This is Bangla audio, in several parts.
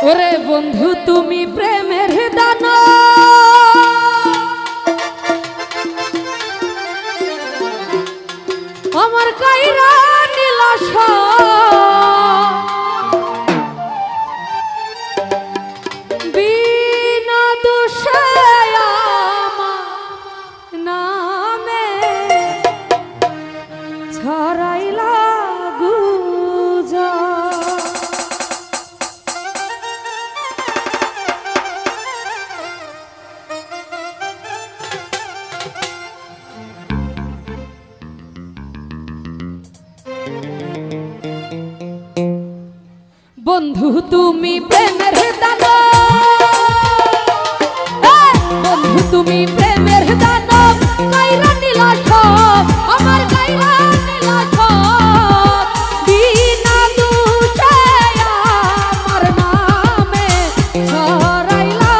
ওরে বন্ধু তুমি প্রেমের দানা আমার কাইরা নীলাশ বিনা দোষে আমার নামে ছড়াইলা গুজব। বন্ধু তুমি প্রেমের দানা বন্ধু তুমি প্রেমের দানা কাইরা নীলাশ আমার কাইরা নীলাশ বিনা দোষে আমার নামে ছড়াইলা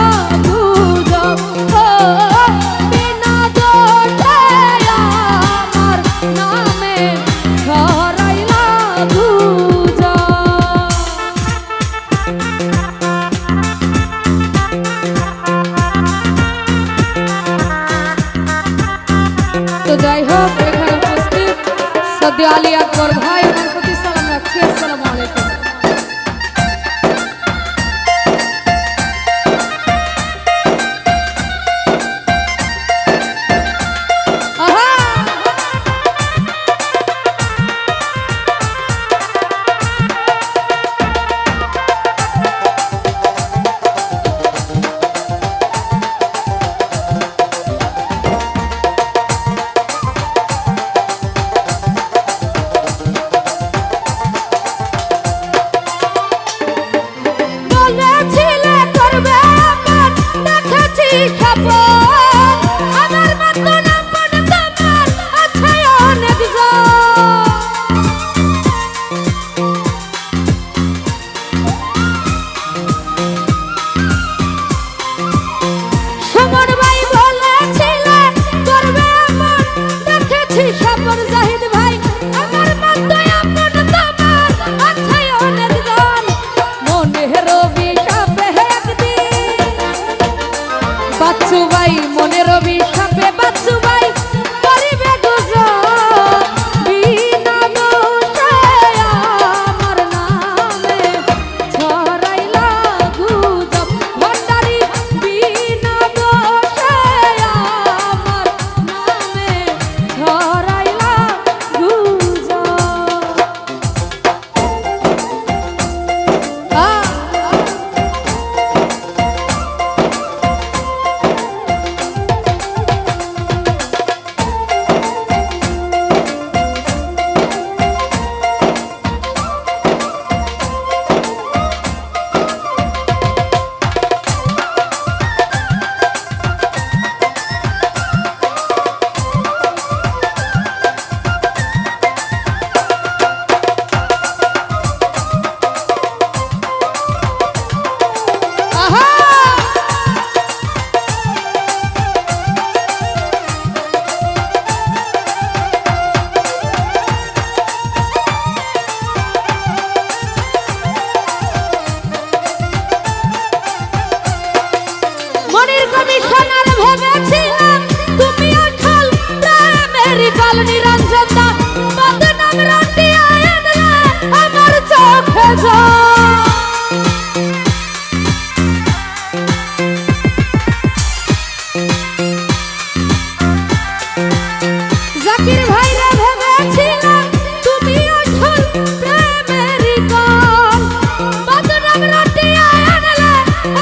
গুজব বিনা দোষে আমার নামে ছড়াইলা গুজব। তো যাই হোক এখানে উপস্থিত সদ্য আলী আকবর ভাই ওনার প্রতি সালাম রাখছি। আসসালামু আলাইকুম। বাচ্চু ভাই মনের অভিশাপে বাচ্চু ভাই করিবে গুজব বিনা দোষে আমার নামে ছড়াইলা গুজব ভান্ডারি বিনা দোষে আমার নামে ছড়াইলা গুজব। নিরঞ্জন দা বদনাম রটিয়া আনলে আমার চোখে জাকির ভাই রে ভেবেছিলাম তুমি আসল প্রেমেরই গল বদনাম রটিয়া আনলে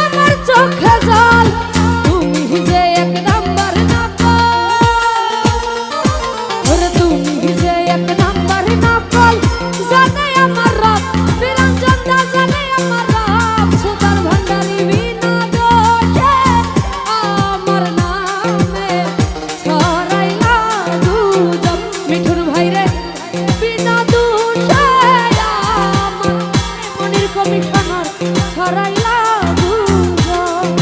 আমার চোখে জল তুমি যে এক নাম্বার জানে আমার রব নিরঞ্জন দা জানে আমার রব সুতার ভান্ডারি বিনা দোষে আমার নামে ছড়াইলা গুজব মিঠুর ভাই রে বিনা দোষে আমার মনির কমিশনার ছড়াইলা গুজব।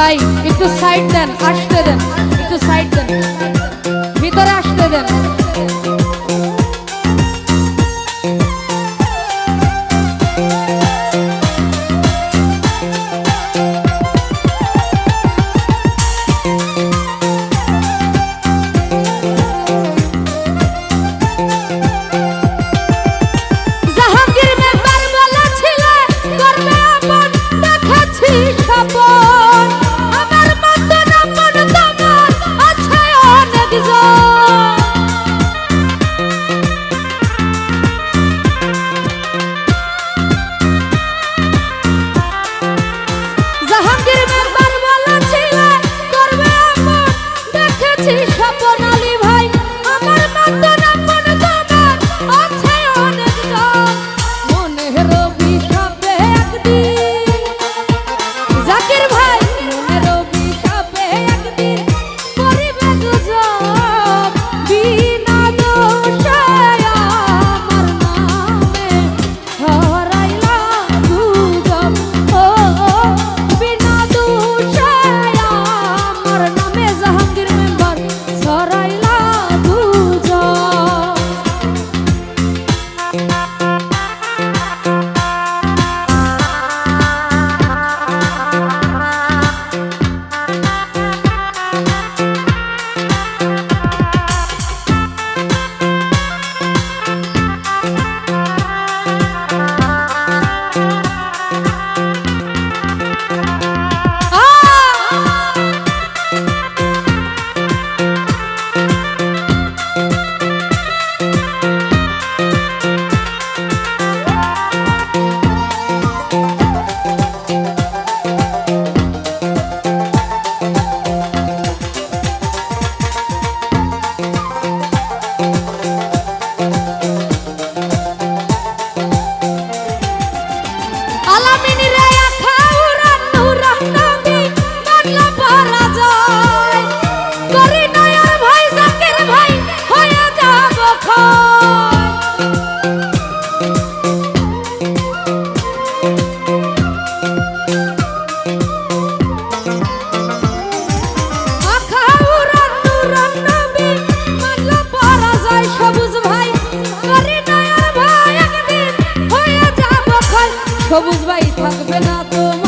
ভাই একটু সাইড দেন, আসতে দেন, একটু সাইড দেন, ভিতরে আসতে দেন। সবুজ ভাই থাকবে না তো